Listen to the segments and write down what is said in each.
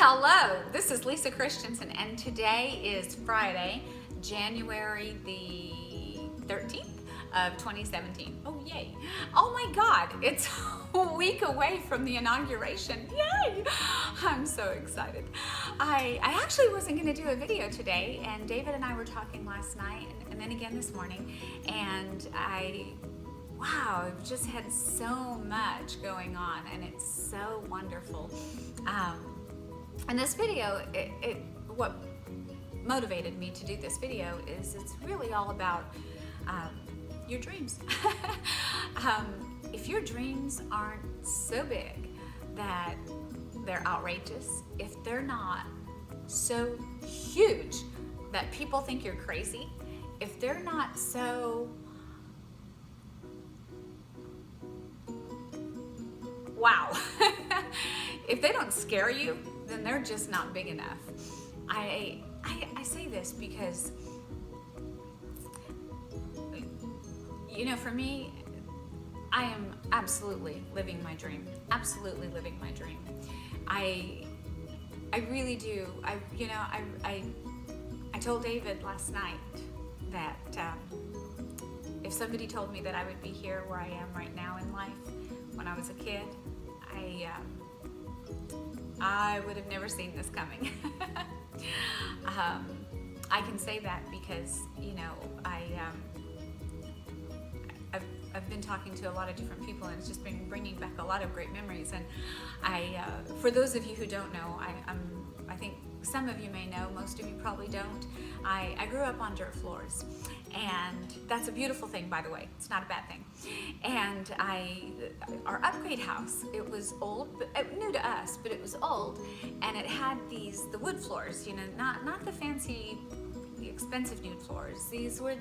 Hello, this is Lisa Christensen, and today is Friday, January the 13th of 2017. Oh, yay. Oh my God, it's a week away from the inauguration. Yay! I'm so excited. I actually wasn't going to do a video today, and David and I were talking last night and then again this morning, and wow, I've just had so much going on, and it's so wonderful. And this video, what motivated me to do this video is it's really all about your dreams. If your dreams aren't so big that they're outrageous, if they're not so huge that people think you're crazy, if they're not so wow, if they don't scare you, then they're just not big enough. I say this because, you know, for me, I am absolutely living my dream. Absolutely living my dream. I really do. I told David last night that if somebody told me that I would be here where I am right now in life when I was a kid, I would have never seen this coming. I can say that because, you know, I've been talking to a lot of different people, and it's just been bringing back a lot of great memories. And for those of you who don't know, I think some of you may know, most of you probably don't. I grew up on dirt floors, and that's a beautiful thing, by the way. It's not a bad thing. And our upgrade house, it was old, but new to us, but it was old, and it had the wood floors, you know, not the fancy, expensive nude floors. These were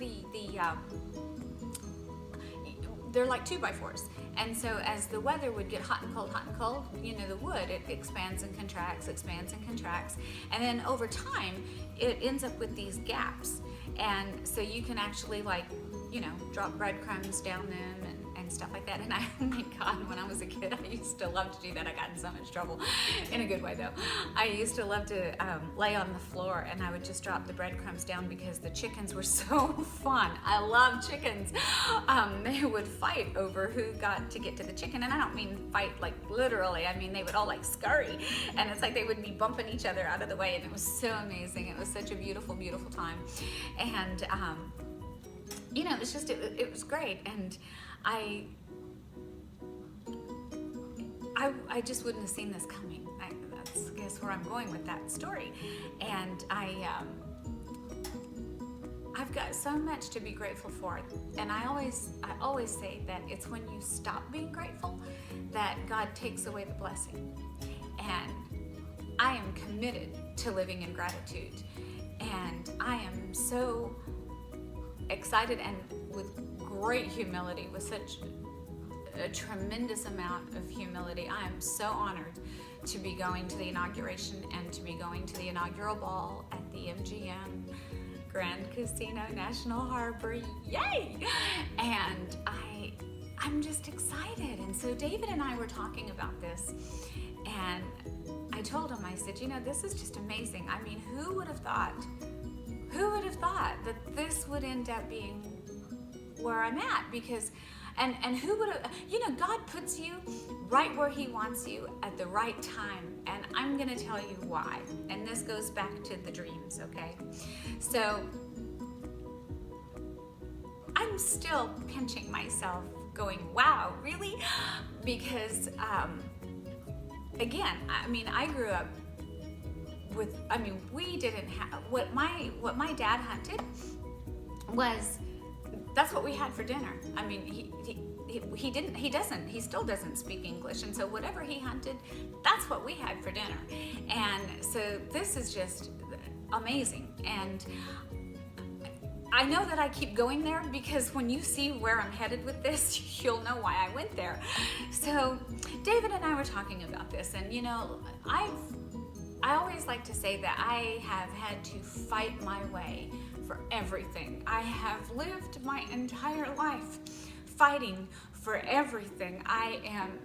they're like 2x4s. And so as the weather would get hot and cold, you know, the wood, it expands and contracts. And then over time, it ends up with these gaps. And so you can actually, like, you know, drop breadcrumbs down them and stuff like that. And oh my God, when I was a kid, I used to love to do that. I got in so much trouble, in a good way though. I used to love to lay on the floor, and I would just drop the breadcrumbs down because the chickens were so fun. I love chickens. They would fight over who got to get to the chicken. And I don't mean fight like literally. I mean, they would all like scurry. And it's like they would be bumping each other out of the way. And it was so amazing. It was such a beautiful, beautiful time. And, you know, it's just, it was great. And I just wouldn't have seen this coming. That's, I guess, where I'm going with that story. And I've got so much to be grateful for. And I always say that it's when you stop being grateful that God takes away the blessing. And I am committed to living in gratitude. And I am so excited and with great humility, with such a tremendous amount of humility. I am so honored to be going to the inauguration and to be going to the inaugural ball at the MGM Grand Casino National Harbor. Yay! And I'm just excited. And so David and I were talking about this, and I told him, I said, you know, this is just amazing. I mean, who would have thought that this would end up being where I'm at? Because, and who would have, you know, God puts you right where He wants you at the right time. And I'm going to tell you why. And this goes back to the dreams, okay? So I'm still pinching myself going, wow, really? Because, again, I mean, I grew up with, I mean, we didn't have, what my dad hunted was, that's what we had for dinner. I mean, he still doesn't speak English. And so whatever he hunted, that's what we had for dinner. And so this is just amazing. And I know that I keep going there because when you see where I'm headed with this, you'll know why I went there. So David and I were talking about this, and you know, I always like to say that I have had to fight my way for everything. I have lived my entire life fighting for everything. I am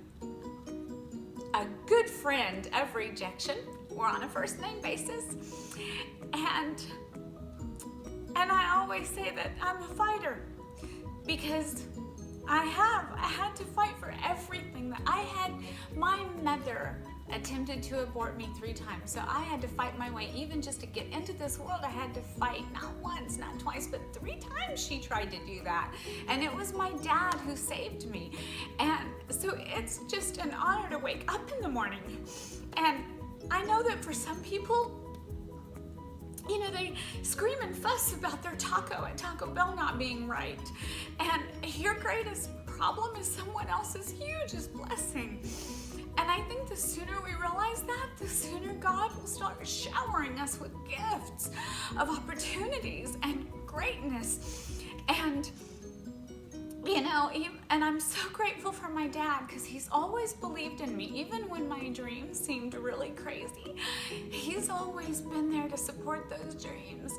a good friend of rejection. we're on a first name basis. And I always say that I'm a fighter because I had to fight for everything that I had. My mother attempted to abort me 3 times, so I had to fight my way. Even just to get into this world, I had to fight not once, not twice, but 3 times she tried to do that. And it was my dad who saved me. And so it's just an honor to wake up in the morning. And I know that for some people, you know, they scream and fuss about their taco at Taco Bell not being right. And your greatest problem is someone else's hugest blessing. And I think the sooner we realize that, the sooner God will start showering us with gifts of opportunities and greatness. And, you know, and I'm so grateful for my dad because he's always believed in me, even when my dreams seemed really crazy. He's always been there to support those dreams.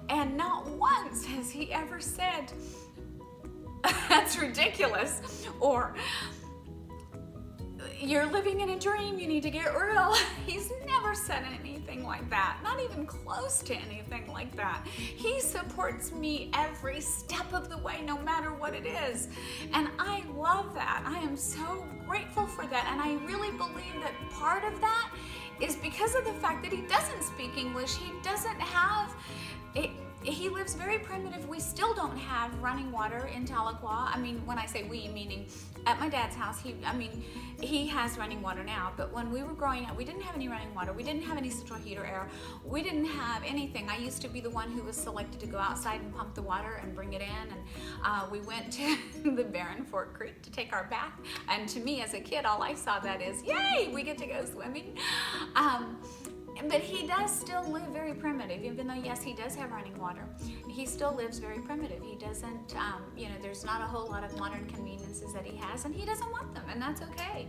And not once has he ever said, "That's ridiculous," or "You're living in a dream, you need to get real." He's never said anything like that, not even close to anything like that. He supports me every step of the way, no matter what it is. And I love that. I am so grateful for that. And I really believe that part of that is because of the fact that he doesn't speak English. He doesn't have it. He lives very primitive. We still don't have running water in Tahlequah. I mean, when I say we, meaning at my dad's house, he has running water now, but when we were growing up, we didn't have any running water. We didn't have any central heater air. We didn't have anything. I used to be the one who was selected to go outside and pump the water and bring it in, and we went to the Barren Fork Creek to take our bath, and to me as a kid, all I saw that is, yay, we get to go swimming. But he does still live very primitive, even though, yes, he does have running water. He still lives very primitive. He doesn't, you know, there's not a whole lot of modern conveniences that he has, and he doesn't want them, and that's okay.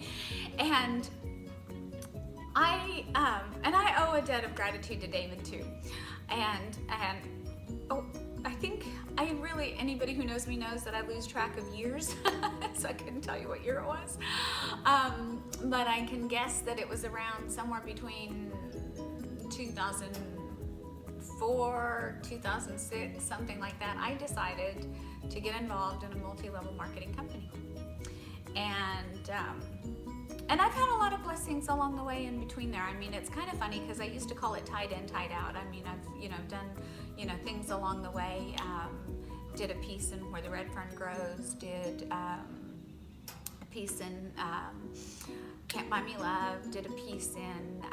And I owe a debt of gratitude to David too. And I think anybody who knows me knows that I lose track of years, so I couldn't tell you what year it was. But I can guess that it was around somewhere between 2004, 2006, something like that. I decided to get involved in a multi-level marketing company. And I've had a lot of blessings along the way in between there. I mean, it's kind of funny because I used to call it tied in, tied out. I mean, I've, done, things along the way. Did a piece in Where the Red Fern Grows, did a piece in Can't Buy Me Love, did a piece in,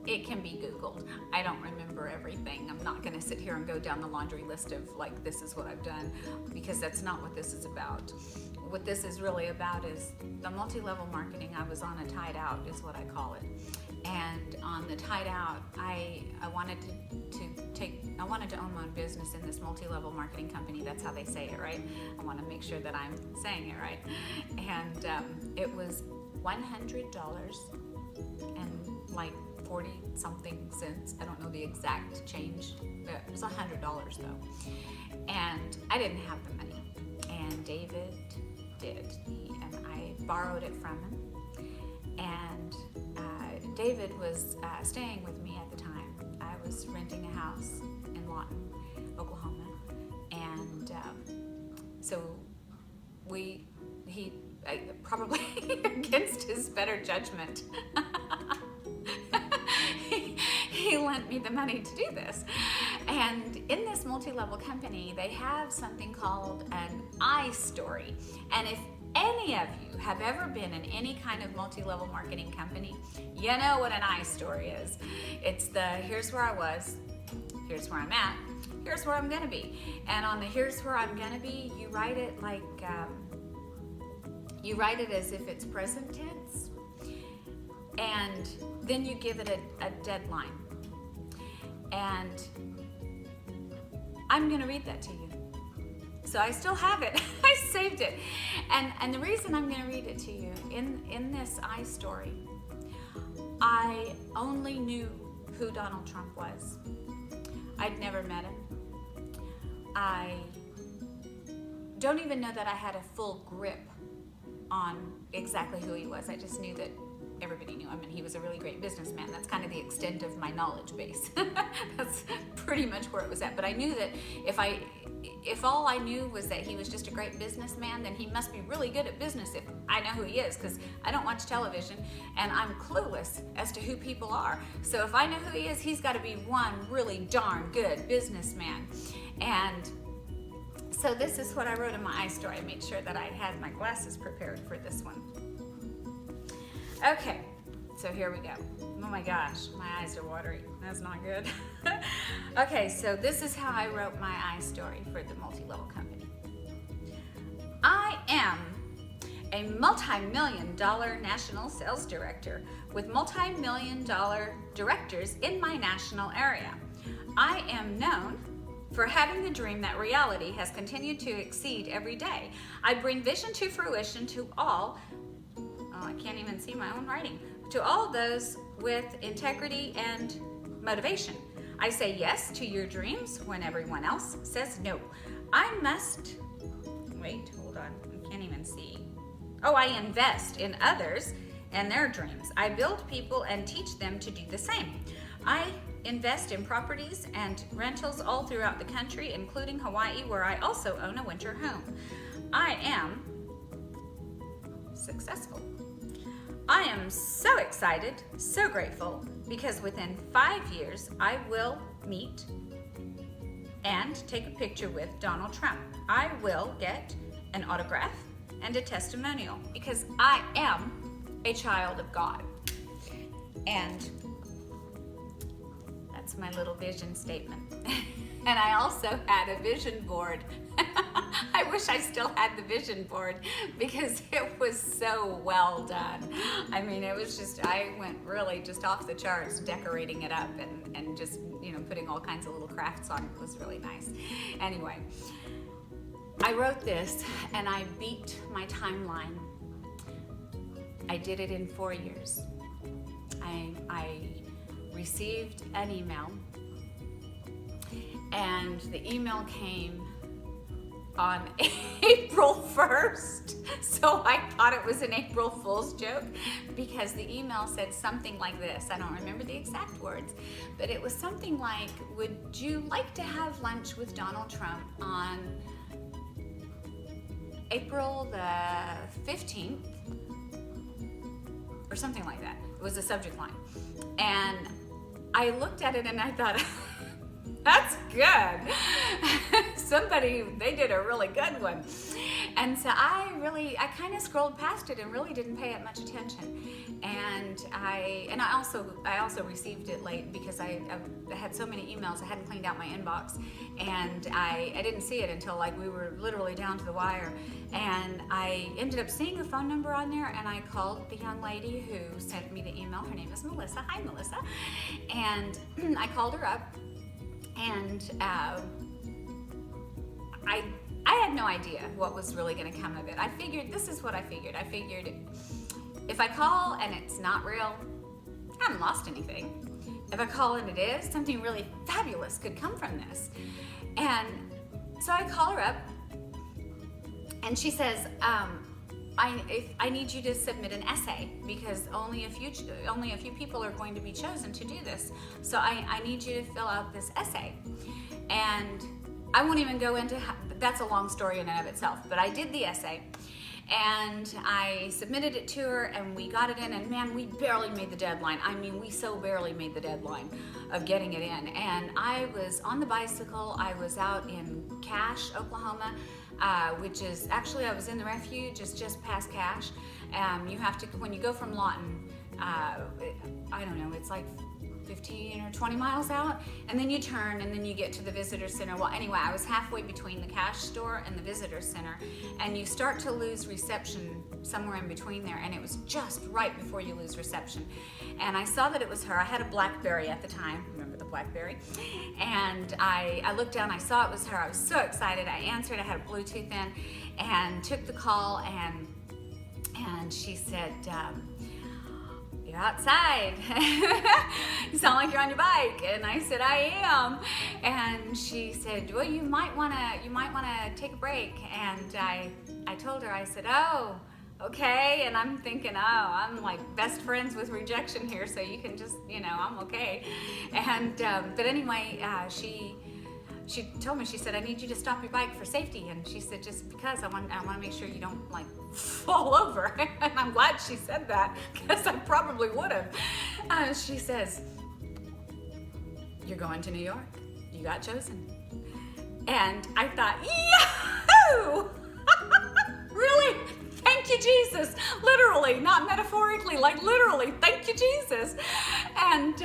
it can be Googled. I don't remember everything. I'm not gonna sit here and go down the laundry list of like, this is what I've done, because that's not what this is about. What this is really about is the multi-level marketing. I was on a tied out is what I call it. And on the tied out, I wanted to own my own business in this multi-level marketing company. That's how they say it, right? I want to make sure that I'm saying it right. And it was $100 and like 40 something cents. I don't know the exact change, but it was $100 though. And I didn't have the money, and David did, and I borrowed it from him. And David was staying with me at the time. I was renting a house in Lawton, Oklahoma, and so he probably against his better judgment, he lent me the money to do this. And in this multi-level company, they have something called an I story. And if any of you have ever been in any kind of multi-level marketing company, you know what an I story is. It's the here's where I was, here's where I'm at, here's where I'm gonna be. And on the here's where I'm gonna be, you write it like, you write it as if it's present tense, and then you give it a deadline. And I'm gonna read that to you. So I still have it. I saved it. And the reason I'm going to read it to you, in this I story, I only knew who Donald Trump was. I'd never met him. I don't even know that I had a full grip on exactly who he was. I just knew that everybody knew him, and he was a really great businessman. That's kind of the extent of my knowledge base. That's pretty much where it was at. But I knew that if all I knew was that he was just a great businessman, then he must be really good at business if I know who he is, because I don't watch television and I'm clueless as to who people are. So if I know who he is, he's got to be one really darn good businessman. And so this is what I wrote in my iStory. I made sure that I had my glasses prepared for this one. Okay, so here we go. Oh my gosh, my eyes are watery. That's not good. Okay, so this is how I wrote my iStory for the multi-level company. I am a multi-million-dollar national sales director with multi-million-dollar directors in my national area. I am known for having the dream that reality has continued to exceed every day. I bring vision to fruition to all, I can't even see my own writing, to all those with integrity and motivation. I say yes to your dreams when everyone else says no. I can't even see. I invest in others and their dreams. I build people and teach them to do the same. I invest in properties and rentals all throughout the country, including Hawaii, where I also own a winter home. I am successful. I am so excited, so grateful, because within 5 years, I will meet and take a picture with Donald Trump. I will get an autograph and a testimonial, because I am a child of God. And that's my little vision statement. And I also had a vision board. I wish I still had the vision board, because it was so well done. I mean, it was just, I went really just off the charts decorating it up and just, putting all kinds of little crafts on it. It was really nice. Anyway, I wrote this and I beat my timeline. I did it in 4 years. I received an email, and the email came on April 1st. So I thought it was an April Fool's joke, because the email said something like this. I don't remember the exact words, but it was something like, would you like to have lunch with Donald Trump on April the 15th? Or something like that. It was the subject line. And I looked at it and I thought, that's good. They did a really good one. And so I kind of scrolled past it and really didn't pay it much attention. And I also received it late, because I had so many emails. I hadn't cleaned out my inbox, and I didn't see it until we were literally down to the wire. And I ended up seeing a phone number on there, and I called the young lady who sent me the email. Her name is Melissa. Hi, Melissa. And I called her up, and I had no idea what was really going to come of it. This is what I figured. I figured if I call and it's not real, I haven't lost anything. If I call and it is, something really fabulous could come from this. And so I call her up, and she says, I need you to submit an essay, because only a few people are going to be chosen to do this. So I need you to fill out this essay. And I won't even go into that's a long story in and of itself, but I did the essay, and I submitted it to her, and we got it in, and man, we barely made the deadline. I mean, we so barely made the deadline of getting it in. And I was on the bicycle. I was out in Cache, Oklahoma, which is actually, I was in the refuge, it's just past Cache. You have to, when you go from Lawton, I don't know, it's like 15 or 20 miles out, and then you turn, and then you get to the visitor center. Well, anyway, I was halfway between the Cache store and the visitor center, and you start to lose reception somewhere in between there, and it was just right before you lose reception. And I saw that it was her. I had a BlackBerry at the time. Remember the BlackBerry? And I looked down, I saw it was her. I was so excited. I answered. I had a Bluetooth in, and took the call, and she said, "You're outside. You sound like you're on your bike." And I said, "I am." And she said, "Well, you might wanna take a break." And I told her, I said, "Oh, okay. And I'm thinking, oh, I'm like best friends with rejection here, so you can just, I'm okay. And but anyway, she told me, she said, I need you to stop your bike for safety. And she said, just because I want to make sure you don't like fall over. And I'm glad she said that, because I probably would have. She says, you're going to New York. You got chosen. And I thought, yahoo! Really? Thank you, Jesus. Literally, not metaphorically, like literally, thank you, Jesus. And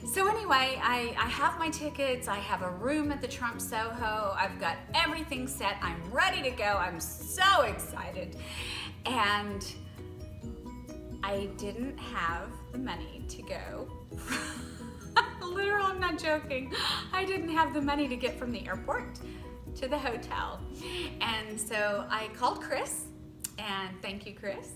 so anyway, I have my tickets. I have a room at the Trump Soho. I've got everything set. I'm ready to go. I'm so excited. And I didn't have the money to go. Literally, I'm not joking. I didn't have the money to get from the airport to the hotel. And so I called Chris, and thank you, Chris.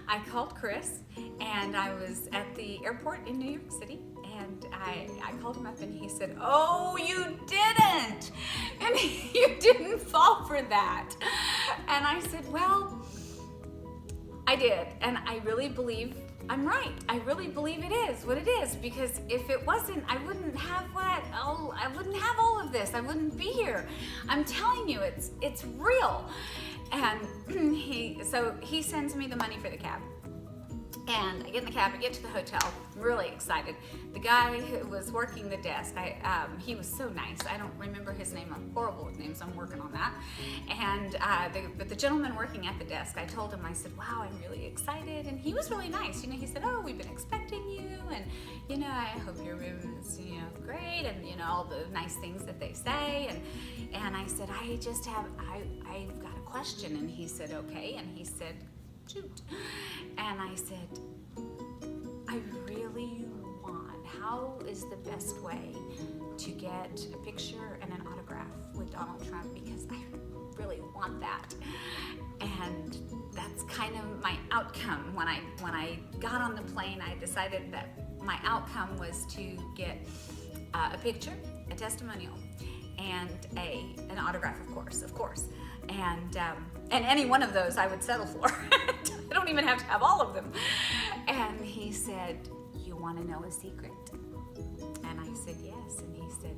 I called Chris, and I was at the airport in New York City, and I called him up, and he said, oh, you didn't, and you didn't fall for that. And I said, well, I did, and I really believe I'm right. I really believe it is what it is, because if it wasn't, I wouldn't have I wouldn't have all of this. I wouldn't be here. I'm telling you, it's real. And he sends me the money for the cab. And I get in the cab, I get to the hotel, I'm really excited. The guy who was working the desk, he was so nice. I don't remember his name. I'm horrible with names. I'm working on that. And but the gentleman working at the desk, I told him, I said, wow, I'm really excited. And he was really nice. He said, oh, we've been expecting you. And, I hope your room is, great. And, all the nice things that they say. And I said, I've got a question. And he said, okay. And he said, shoot. And I said, I really want, how is the best way to get a picture and an autograph with Donald Trump, because I really want that. And that's kind of my outcome. When I got on the plane, I decided that my outcome was to get a picture, a testimonial, and an autograph, of course. And any one of those I would settle for. I don't even have to have all of them. And he said, you want to know a secret? And I said, yes. And he said,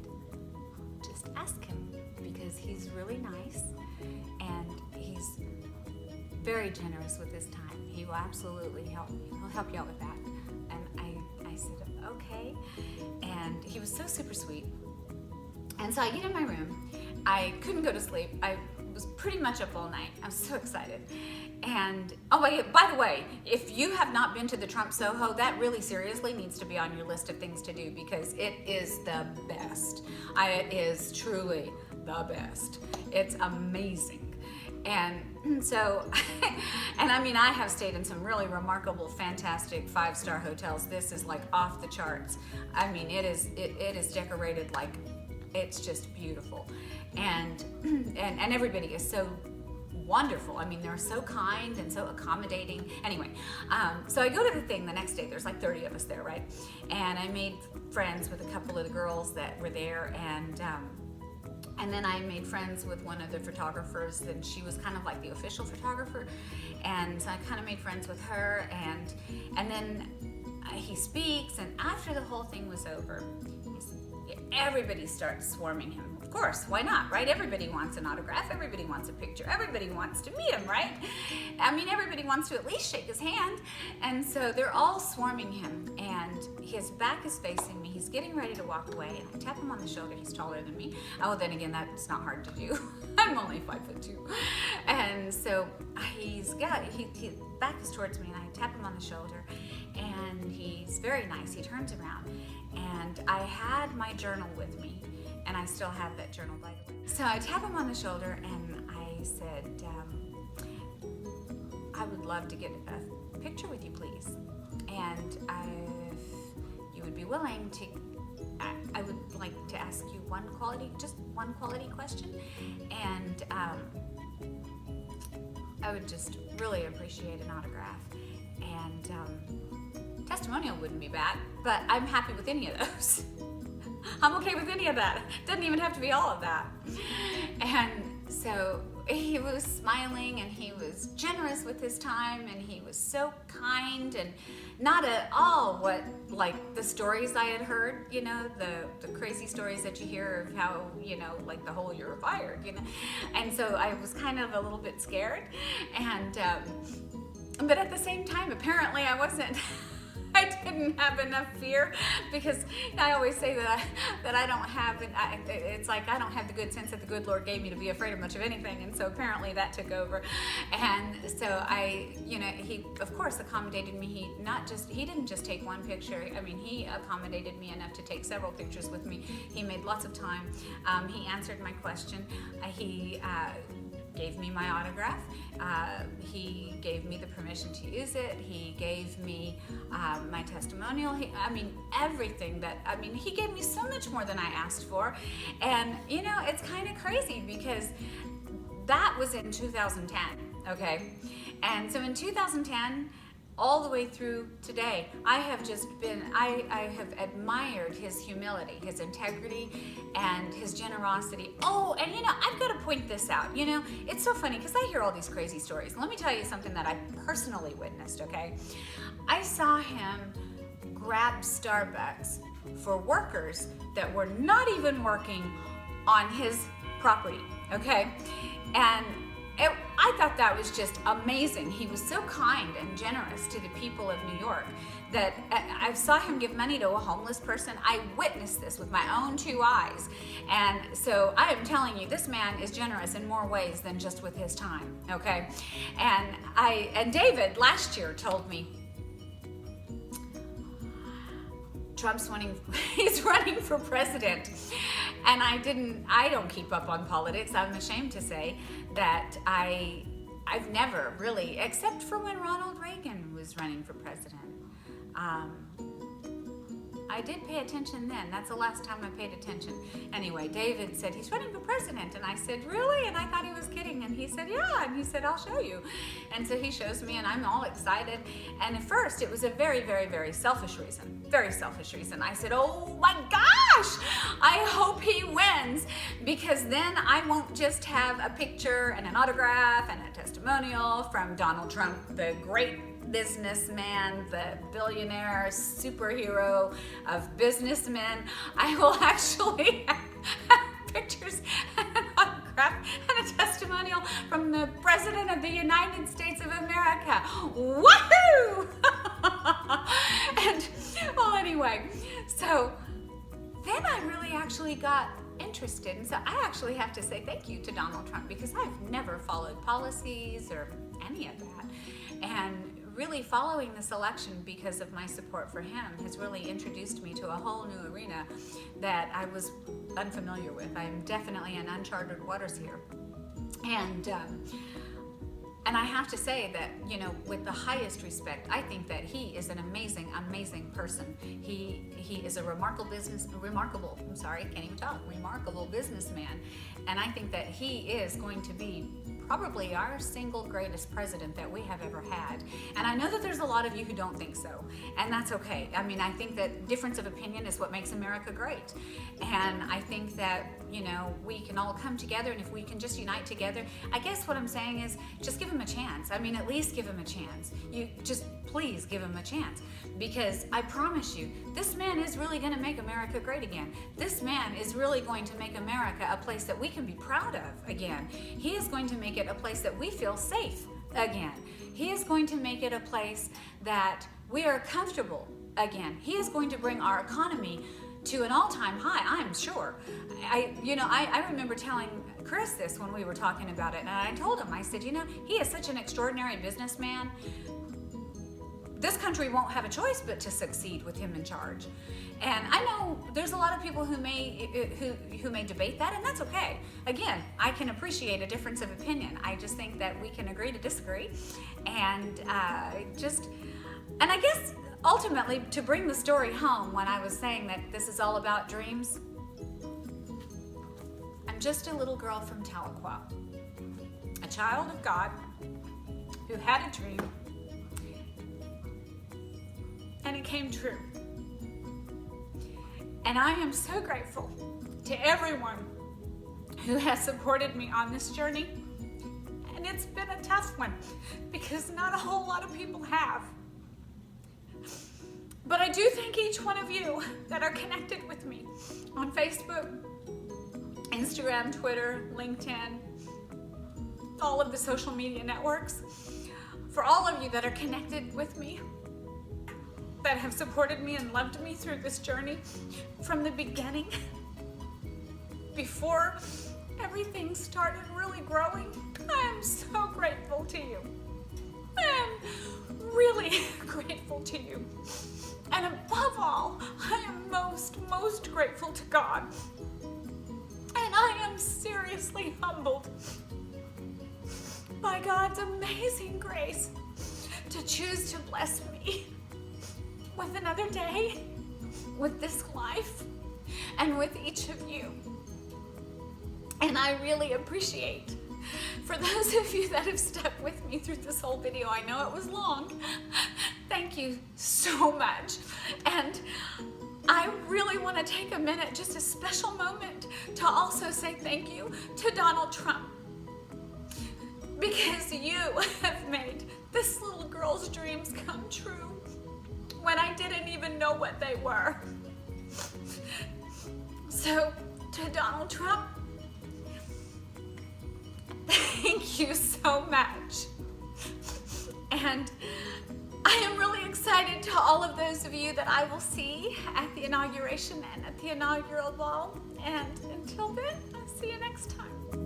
just ask him, because he's really nice and he's very generous with his time. He will absolutely help you. He'll help you out with that. And I said, okay. And he was so super sweet. And so I get in my room. I couldn't go to sleep. I was pretty much up all night. I was so excited. And, oh wait, by the way, if you have not been to the Trump Soho, that really seriously needs to be on your list of things to do, because it is the best. It is truly the best. It's amazing. And so, and I mean, I have stayed in some really remarkable, fantastic 5-star hotels. This is like off the charts. I mean, it is decorated like, it's just beautiful. And everybody is so wonderful. I mean, they're so kind and so accommodating. Anyway, so I go to the thing the next day. There's like 30 of us there, right? And I made friends with a couple of the girls that were there, and then I made friends with one of the photographers, and she was kind of like the official photographer. And so I kind of made friends with her, and then he speaks, and after the whole thing was over, everybody starts swarming him. Of course, why not, right? Everybody wants an autograph. Everybody wants a picture. Everybody wants to meet him, right? I mean, everybody wants to at least shake his hand. And so they're all swarming him, and his back is facing me. He's getting ready to walk away, and I tap him on the shoulder. He's taller than me. Oh, then again, that's not hard to do. I'm only 5'2". And so his back is towards me, and I tap him on the shoulder, and he's very nice. He turns around, and I had my journal with me, and I still have that journal, by the way. So I tap him on the shoulder, and I said, I would love to get a picture with you, please. And if you would be willing to, I would like to ask you just one quality question. And I would just really appreciate an autograph. And testimonial wouldn't be bad, but I'm happy with any of those. I'm okay with any of that. Doesn't even have to be all of that. And so he was smiling, and he was generous with his time, and he was so kind, and not at all what, like, the stories I had heard, you know, the crazy stories that you hear of how, you know, like the whole you're fired, you know. And so I was kind of a little bit scared, and but at the same time, apparently I wasn't. I didn't have enough fear, because I always say that I don't have, it's like I don't have the good sense that the good Lord gave me to be afraid of much of anything, and so apparently that took over. And so he of course accommodated me. He didn't just take one picture. I mean, he accommodated me enough to take several pictures with me. He made lots of time. He answered my question. He gave me my autograph. He gave me the permission to use it. He gave me my testimonial. Everything he gave me so much more than I asked for. And, you know, it's kind of crazy, because that was in 2010, okay? And so in 2010, all the way through today, I have admired his humility, his integrity, and his generosity. Oh, and you know, I've got to point this out. You know, it's so funny, because I hear all these crazy stories. Let me tell you something that I personally witnessed, okay? I saw him grab Starbucks for workers that were not even working on his property, okay? And I thought that was just amazing. He was so kind and generous to the people of New York that I saw him give money to a homeless person. I witnessed this with my own two eyes. And so I am telling you, this man is generous in more ways than just with his time, okay? And David last year told me, he's running for president. And I don't keep up on politics. I'm ashamed to say that I've never really, except for when Ronald Reagan was running for president. I did pay attention then. That's the last time I paid attention. Anyway, David said, he's running for president. And I said, really? And I thought he was kidding. And he said, yeah. And he said, I'll show you. And so he shows me, and I'm all excited. And at first, it was a very, very, very selfish reason. Very selfish reason. I said, oh my gosh, I hope he wins, because then I won't just have a picture and an autograph and a testimonial from Donald Trump, the great businessman, the billionaire superhero of businessmen. I will actually have pictures and an autograph and a testimonial from the President of the United States of America. Woohoo! And, well, anyway, so then I really actually got interested. And so I actually have to say thank you to Donald Trump, because I've never followed policies or any of that. And really following this election, because of my support for him, has really introduced me to a whole new arena that I was unfamiliar with. I'm definitely in uncharted waters here. And I have to say that, you know, with the highest respect, I think that he is an amazing, amazing person. He is a remarkable businessman. And I think that he is going to be probably our single greatest president that we have ever had. And I know that there's a lot of you who don't think so, and that's okay. I mean, I think that difference of opinion is what makes America great. And I think that, you know, we can all come together, and if we can just unite together, I guess what I'm saying is just give him a chance. I mean, at least give him a chance. You just please give him a chance, because I promise you, this man is really going to make America great again. This man is really going to make America a place that we can be proud of again. He is going to make it a place that we feel safe again. He is going to make it a place that we are comfortable again. He is going to bring our economy to an all-time high, I'm sure. I remember telling Chris this when we were talking about it, and I told him, I said, you know, he is such an extraordinary businessman. This country won't have a choice but to succeed with him in charge. And I know there's a lot of people who may debate that, and that's okay. Again, I can appreciate a difference of opinion. I just think that we can agree to disagree, and I guess ultimately, to bring the story home, when I was saying that this is all about dreams, I'm just a little girl from Tahlequah, a child of God who had a dream, and it came true. And I am so grateful to everyone who has supported me on this journey. it's been a tough one because not a whole lot of people have. But I do thank each one of you that are connected with me on Facebook, Instagram, Twitter, LinkedIn, all of the social media networks. For all of you that are connected with me, that have supported me and loved me through this journey from the beginning, before everything started really growing, I am so grateful to you. I am really grateful to you. And above all, I am most grateful to God. And I am seriously humbled by God's amazing grace to choose to bless me with another day, with this life, and with each of you. And I really appreciate, for those of you that have stuck with me through this whole video, I know it was long, thank you so much. And I really want to take a minute, just a special moment, to also say thank you to Donald Trump. Because you have made this little girl's dreams come true when I didn't even know what they were. So, to Donald Trump, thank you so much. And I am really excited to all of those of you that I will see at the inauguration and at the inaugural ball. And until then, I'll see you next time.